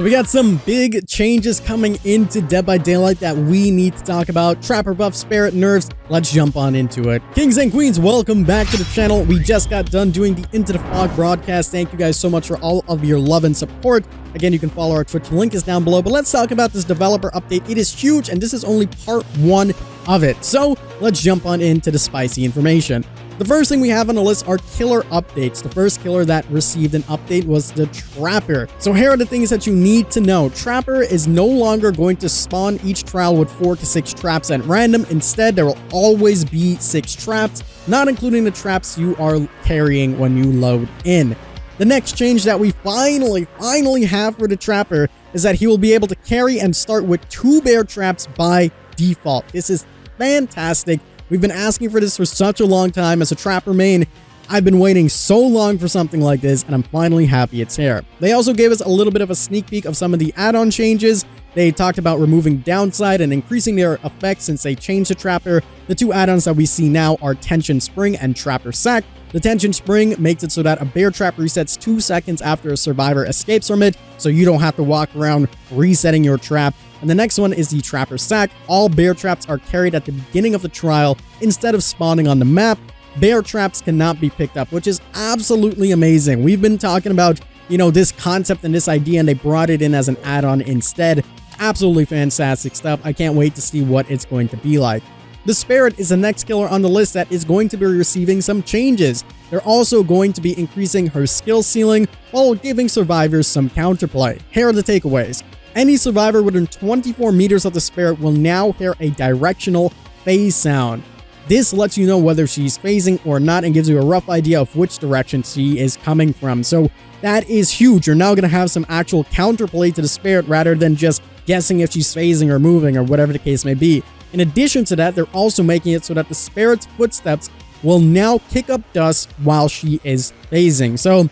So we got some big changes coming into Dead by Daylight that we need to talk about. Trapper buff, Spirit nerfs. Let's jump on into it. Kings and queens, welcome back to the channel. We just got done doing the Into the Fog broadcast. Thank you guys so much for all of your love and support. Again, you can follow our Twitch, link is down below. But let's talk about this developer update. It is huge, and this is only part one of it. So let's jump on into the spicy information. The first thing we have on the list are killer updates. The first killer that received an update was the Trapper. So here are the things that you need to know. Trapper is no longer going to spawn each trial with 4 to 6 traps at random. Instead, there will always be 6 traps, not including the traps you are carrying when you load in. The next change that we finally have for the Trapper is that he will be able to carry and start with 2 bear traps by default. This is fantastic. We've been asking for this for such a long time. As a Trapper main, I've been waiting so long for something like this, and I'm finally happy it's here. They also gave us a little bit of a sneak peek of some of the add-on changes. They talked about removing downside and increasing their effects since they changed the Trapper. The 2 add-ons that we see now are Tension Spring and Trapper Sack. The Tension Spring makes it so that a bear trap resets 2 seconds after a survivor escapes from it, so you don't have to walk around resetting your trap. And the next one is the Trapper Sack. All bear traps are carried at the beginning of the trial instead of spawning on the map. Bear traps cannot be picked up, which is absolutely amazing. We've been talking about, this concept and this idea, and they brought it in as an add-on instead. Absolutely fantastic stuff. I can't wait to see what it's going to be like. The Spirit is the next killer on the list that is going to be receiving some changes. They're also going to be increasing her skill ceiling while giving survivors some counterplay. Here are the takeaways. Any survivor within 24 meters of the Spirit will now hear a directional phase sound. This lets you know whether she's phasing or not and gives you a rough idea of which direction she is coming from. So that is huge. You're now going to have some actual counterplay to the Spirit rather than just guessing if she's phasing or moving or whatever the case may be. In addition to that, they're also making it so that the Spirit's footsteps will now kick up dust while she is phasing. So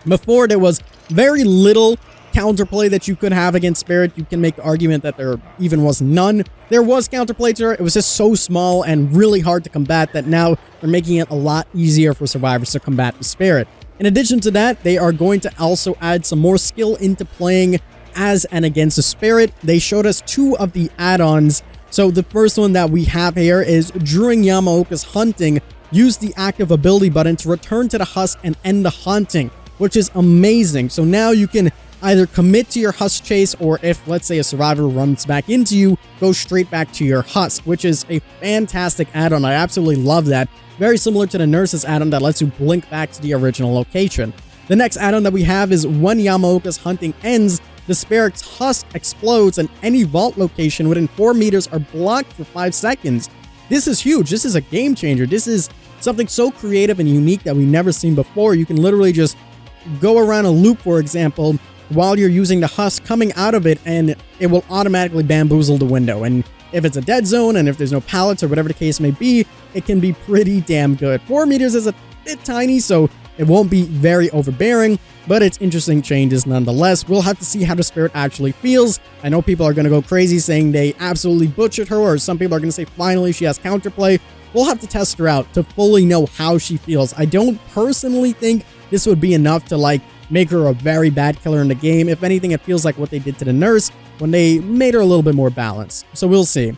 before, there was very little counterplay that you could have against Spirit. You can make the argument that there even was none. There was counterplay to her. It was just so small and really hard to combat that now they're making it a lot easier for survivors to combat the Spirit. In addition to that, they are going to also add some more skill into playing as and against the Spirit. They showed us 2 of the add-ons. So the first one that we have here is during Yamaoka's hunting, use the active ability button to return to the husk and end the hunting, which is amazing. So now you can either commit to your husk chase, or if, let's say, a survivor runs back into you, go straight back to your husk, which is a fantastic add-on. I absolutely love that. Very similar to the NERFS add-on that lets you blink back to the original location. The next add-on that we have is when Yamaoka's hunting ends, the Spirit's husk explodes and any vault location within 4 meters are blocked for 5 seconds. This is huge. This is a game changer. This is something so creative and unique that we've never seen before. You can literally just go around a loop, for example, while you're using the husk coming out of it, and it will automatically bamboozle the window. And if it's a dead zone and if there's no pallets or whatever the case may be, it can be pretty damn good. 4 meters is a bit tiny, so it won't be very overbearing, but it's interesting changes nonetheless. We'll have to see how the Spirit actually feels. I know people are going to go crazy saying they absolutely butchered her, or some people are going to say finally she has counterplay. We'll have to test her out to fully know how she feels. I don't personally think this would be enough to make her a very bad killer in the game. If anything, it feels like what they did to the NERFS when they made her a little bit more balanced. So we'll see.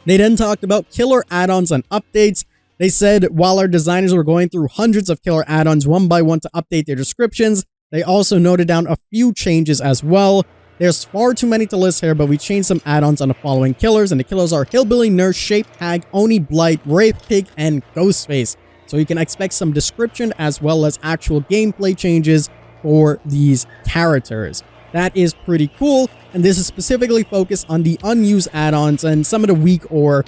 They then talked about killer add-ons and updates. They said while our designers were going through hundreds of killer add-ons one by one to update their descriptions, they also noted down a few changes as well. There's far too many to list here, but we changed some add-ons on the following killers, and the killers are Hillbilly, Nurse, Shape, Hag, Oni, Blight, Wraith Pig, and Ghostface. So you can expect some description as well as actual gameplay changes for these characters. That is pretty cool, and this is specifically focused on the unused add-ons and some of the weak or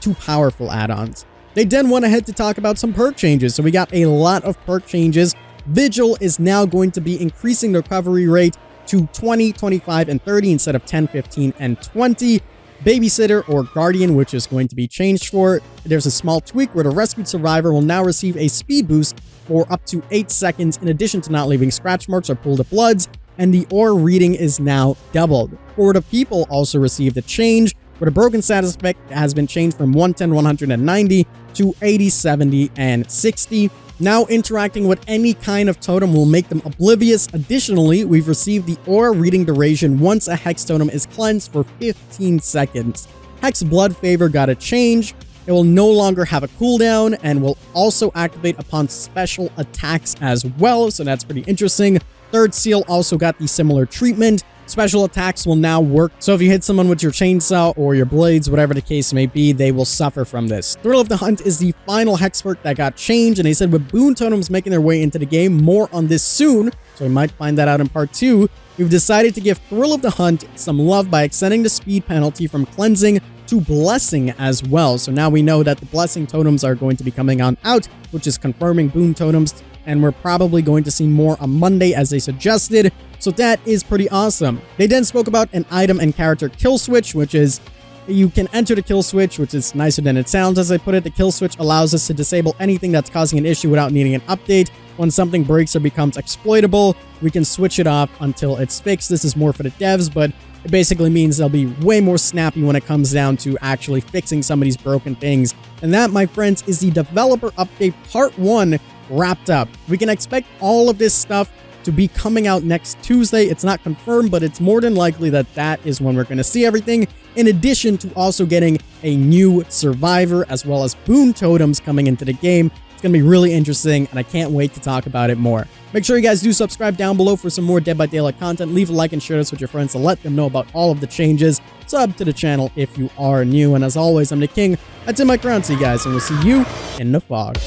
too powerful add-ons. They then went ahead to talk about some perk changes. So we got a lot of perk changes. Vigil is now going to be increasing the recovery rate to 20, 25, and 30 instead of 10, 15, and 20. Babysitter or Guardian, which is going to be changed for. There's a small tweak where the rescued survivor will now receive a speed boost for up to 8 seconds in addition to not leaving scratch marks or pool of bloods, and the ore reading is now doubled. For the people also received a change where the broken status effect has been changed from 110, 190 to 80, 70, and 60. Now interacting with any kind of totem will make them oblivious. Additionally, we've received the aura reading duration once a hex totem is cleansed for 15 seconds. Hex Blood Favor got a change. It will no longer have a cooldown and will also activate upon special attacks as well, so that's pretty interesting. Third Seal also got the similar treatment. Special attacks will now work, so if you hit someone with your chainsaw or your blades, whatever the case may be, they will suffer from this. Thrill of the Hunt is the final hex perk that got changed, and they said with boon totems making their way into the game, more on this soon, so we might find that out in part 2. We've decided to give Thrill of the Hunt some love by extending the speed penalty from cleansing to blessing as well. So now we know that the blessing totems are going to be coming on out, which is confirming boon totems, and we're probably going to see more on Monday as they suggested. So that is pretty awesome. They then spoke about an item and character Killswitch, which is you can enter the Killswitch, which is nicer than it sounds as I put it. The Killswitch allows us to disable anything that's causing an issue without needing an update. When something breaks or becomes exploitable, we can switch it off until it's fixed. This is more for the devs, but it basically means they'll be way more snappy when it comes down to actually fixing some of these broken things. And that, my friends, is the developer update part 1 wrapped up. We can expect all of this stuff to be coming out next Tuesday. It's not confirmed, but it's more than likely that that is when we're going to see everything, in addition to also getting a new survivor as well as boon totems coming into the game. It's going to be really interesting, and I can't wait to talk about it more. Make sure you guys do subscribe down below for some more Dead by Daylight content. Leave a like and share this with your friends to let them know about all of the changes. Sub to the channel if you are new, and as always, I'm the King. That's in my crown to you guys, and we'll see you in the fog.